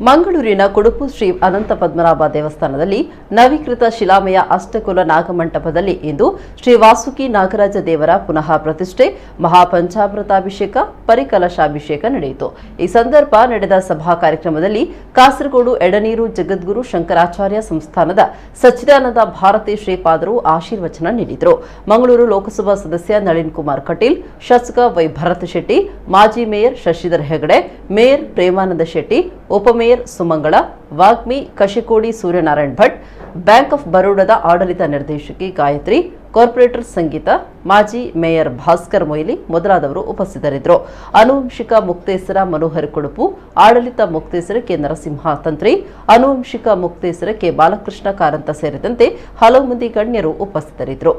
ಮಂಗಳೂರಿನ ಕುಡುಪು ಶ್ರೀ ಅನಂತ ಪದ್ಮನಾಭ ದೇವಸ್ಥಾನದಲ್ಲಿ ನವೀಕೃತ ಶಿಲಾಮಯ ಅಷ್ಟಕುಲ ನಾಗಮಂಟಪದಲ್ಲಿ ಇಂದು ಶ್ರೀ ವಾಸುಕಿ ನಾಗರಾಜ ದೇವರ ಪುನಃ ಪ್ರತಿಷ್ಠೆ, ಮಹಾಪಂಚಾಮೃತಾಭಿಷೇಕ, ಪರಿಕಲಶಾಭಿಷೇಕ ನಡೆಯಿತು. ಈ ಸಂದರ್ಭ ನಡೆದ ಸಭಾ ಕಾರ್ಯಕ್ರಮದಲ್ಲಿ ಕಾಸರಗೋಡು ಎಡನೀರು ಜಗದ್ಗುರು ಶಂಕರಾಚಾರ್ಯ ಸಂಸ್ಥಾನದ ಸಚ್ಚಿದಾನಂದ ಭಾರತಿ ಶ್ರೀಪಾದರು ಆಶೀರ್ವಚನ ನೀಡಿದರು. ಮಂಗಳೂರು ಲೋಕಸಭಾ ಸದಸ್ಯ ನಳಿನ್ ಕುಮಾರ್ ಕಟೀಲ್, ಶಾಸಕ ವೈ ಭರತ್ ಶೆಟ್ಟಿ, ಮಾಜಿ ಮೇಯರ್ ಶಶಿಧರ್ ಹೆಗಡೆ, ಮೇಯರ್ ಪ್ರೇಮಾನಂದ ಶೆಟ್ಟಿ, ಉಪಮೇಯರ್ ಸುಮಂಗಳ, ವಾಗ್ಮಿ ಕಶಿಕೋಡಿ ಸೂರ್ಯನಾರಾಯಣ್ ಭಟ್, ಬ್ಯಾಂಕ್ ಆಫ್ ಬರೋಡಾದ ಆಡಳಿತ ನಿರ್ದೇಶಕಿ ಗಾಯತ್ರಿ, ಕಾರ್ಪೊರೇಟರ್ ಸಂಗೀತ, ಮಾಜಿ ಮೇಯರ್ ಭಾಸ್ಕರ್ ಮೊಯ್ಲಿ ಮೊದಲಾದವರು ಉಪಸ್ಥಿತರಿದ್ದರು. ಆನುವಂಶಿಕ ಮುಕ್ತೇಸರ ಮನೋಹರ್ ಕುಡುಪು, ಆಡಳಿತ ಮುಕ್ತೇಸರ ಕೆ ನರಸಿಂಹ ತಂತ್ರಿ, ಆನುವಂಶಿಕ ಮುಕ್ತೇಸರ ಕೆ ಬಾಲಕೃಷ್ಣ ಕಾರಂತ ಸೇರಿದಂತೆ ಹಲವು ಮಂದಿ ಗಣ್ಯರು ಉಪಸ್ಥಿತರಿದ್ದರು.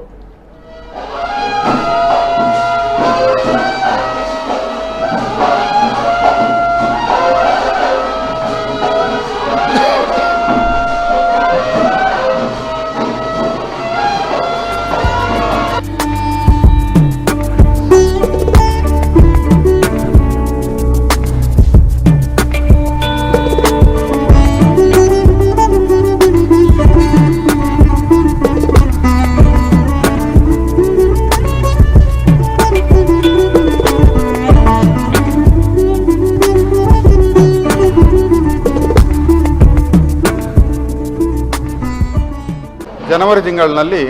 ಜನವರಿ ತಿಂಗಳಿನಲ್ಲಿ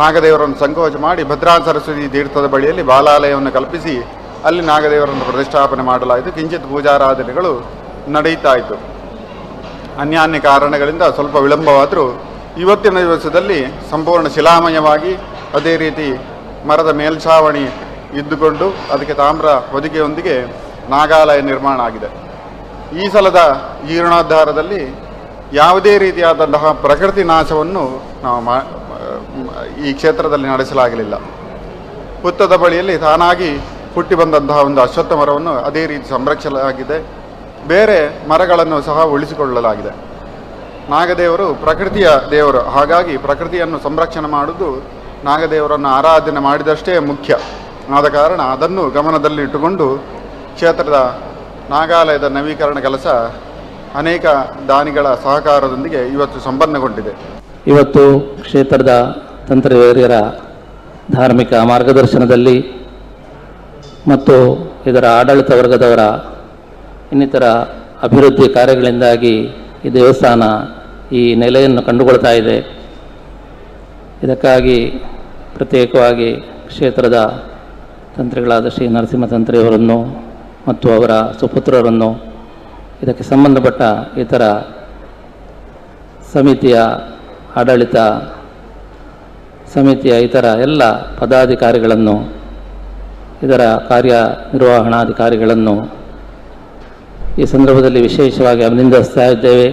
ನಾಗದೇವರನ್ನು ಸಂಕೋಚ ಮಾಡಿ ಭದ್ರಾ ಸರಸ್ವತಿ ತೀರ್ಥದ ಬಳಿಯಲ್ಲಿ ಬಾಲಾಲಯವನ್ನು ಕಲ್ಪಿಸಿ ಅಲ್ಲಿ ನಾಗದೇವರನ್ನು ಪ್ರತಿಷ್ಠಾಪನೆ ಮಾಡಲಾಯಿತು. ಕಿಂಚಿತ್ ಪೂಜಾರಾಧನೆಗಳು ನಡೆಯುತ್ತಾ ಇತ್ತು. ಅನ್ಯಾನ್ಯ ಕಾರಣಗಳಿಂದ ಸ್ವಲ್ಪ ವಿಳಂಬವಾದರೂ ಇವತ್ತಿನ ದಿವಸದಲ್ಲಿ ಸಂಪೂರ್ಣ ಶಿಲಾಮಯವಾಗಿ ಅದೇ ರೀತಿ ಮರದ ಮೇಲ್ಛಾವಣಿ ಇದ್ದುಕೊಂಡು ಅದಕ್ಕೆ ತಾಮ್ರ ಹೊದಿಕೆಯೊಂದಿಗೆ ನಾಗಾಲಯ ನಿರ್ಮಾಣ ಆಗಿದೆ. ಈ ಸಲದ ಜೀರ್ಣೋದ್ಧಾರದಲ್ಲಿ ಯಾವುದೇ ರೀತಿಯಾದಂತಹ ಪ್ರಕೃತಿ ನಾಶವನ್ನು ನಾವು ಈ ಕ್ಷೇತ್ರದಲ್ಲಿ ನಡೆಸಲಾಗಲಿಲ್ಲ. ಹುತ್ತದ ಬಳಿಯಲ್ಲಿ ತಾನಾಗಿ ಹುಟ್ಟಿ ಬಂದಂತಹ ಒಂದು ಅಶ್ವತ್ಥ ಮರವನ್ನು ಅದೇ ರೀತಿ ಸಂರಕ್ಷಿಸಲಾಗಿದೆ. ಬೇರೆ ಮರಗಳನ್ನು ಸಹ ಉಳಿಸಿಕೊಳ್ಳಲಾಗಿದೆ. ನಾಗದೇವರು ಪ್ರಕೃತಿಯ ದೇವರು, ಹಾಗಾಗಿ ಪ್ರಕೃತಿಯನ್ನು ಸಂರಕ್ಷಣೆ ಮಾಡುವುದು ನಾಗದೇವರನ್ನು ಆರಾಧನೆ ಮಾಡಿದಷ್ಟೇ ಮುಖ್ಯ. ಆದ ಕಾರಣ ಅದನ್ನು ಗಮನದಲ್ಲಿಟ್ಟುಕೊಂಡು ಕ್ಷೇತ್ರದ ನಾಗಾಲಯದ ನವೀಕರಣ ಕೆಲಸ ಅನೇಕ ದಾನಿಗಳ ಸಹಕಾರದೊಂದಿಗೆ ಇವತ್ತು ಸಂಪನ್ನಗೊಂಡಿದೆ. ಇವತ್ತು ಕ್ಷೇತ್ರದ ತಂತ್ರವೇರಿಯರ ಧಾರ್ಮಿಕ ಮಾರ್ಗದರ್ಶನದಲ್ಲಿ ಮತ್ತು ಇದರ ಆಡಳಿತ ವರ್ಗದವರ ಇನ್ನಿತರ ಅಭಿವೃದ್ಧಿ ಕಾರ್ಯಗಳಿಂದಾಗಿ ಈ ದೇವಸ್ಥಾನ ಈ ನೆಲೆಯನ್ನು ಕಂಡುಕೊಳ್ತಾ ಇದೆ. ಇದಕ್ಕಾಗಿ ಪ್ರತ್ಯೇಕವಾಗಿ ಕ್ಷೇತ್ರದ ತಂತ್ರಿಗಳಾದ ಶ್ರೀ ನರಸಿಂಹ ತಂತ್ರಿಯವರನ್ನು ಮತ್ತು ಅವರ ಸುಪುತ್ರರನ್ನು, ಇದಕ್ಕೆ ಸಂಬಂಧಪಟ್ಟ ಇತರ ಸಮಿತಿಯ ಆಡಳಿತ ಸಮಿತಿಯ ಇತರ ಎಲ್ಲ ಪದಾಧಿಕಾರಿಗಳನ್ನು, ಇದರ ಕಾರ್ಯನಿರ್ವಹಣಾಧಿಕಾರಿಗಳನ್ನು ಈ ಸಂದರ್ಭದಲ್ಲಿ ವಿಶೇಷವಾಗಿ ಅಭಿನಂದಿಸ್ತಾ ಇದ್ದೇವೆ.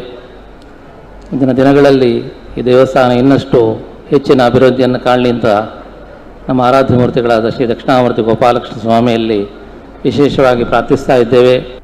ಇಂದಿನ ದಿನಗಳಲ್ಲಿ ಈ ದೇವಸ್ಥಾನ ಇನ್ನಷ್ಟು ಹೆಚ್ಚಿನ ಅಭಿವೃದ್ಧಿಯನ್ನು ಕಾಣಲಿ ಅಂತ ನಮ್ಮ ಆರಾಧ್ಯ ಮೂರ್ತಿಗಳಾದ ಶ್ರೀ ದಕ್ಷಿಣಾಮೂರ್ತಿ ಗೋಪಾಲಕೃಷ್ಣ ಸ್ವಾಮಿಯಲ್ಲಿ ವಿಶೇಷವಾಗಿ ಪ್ರಾರ್ಥಿಸ್ತಾ ಇದ್ದೇವೆ.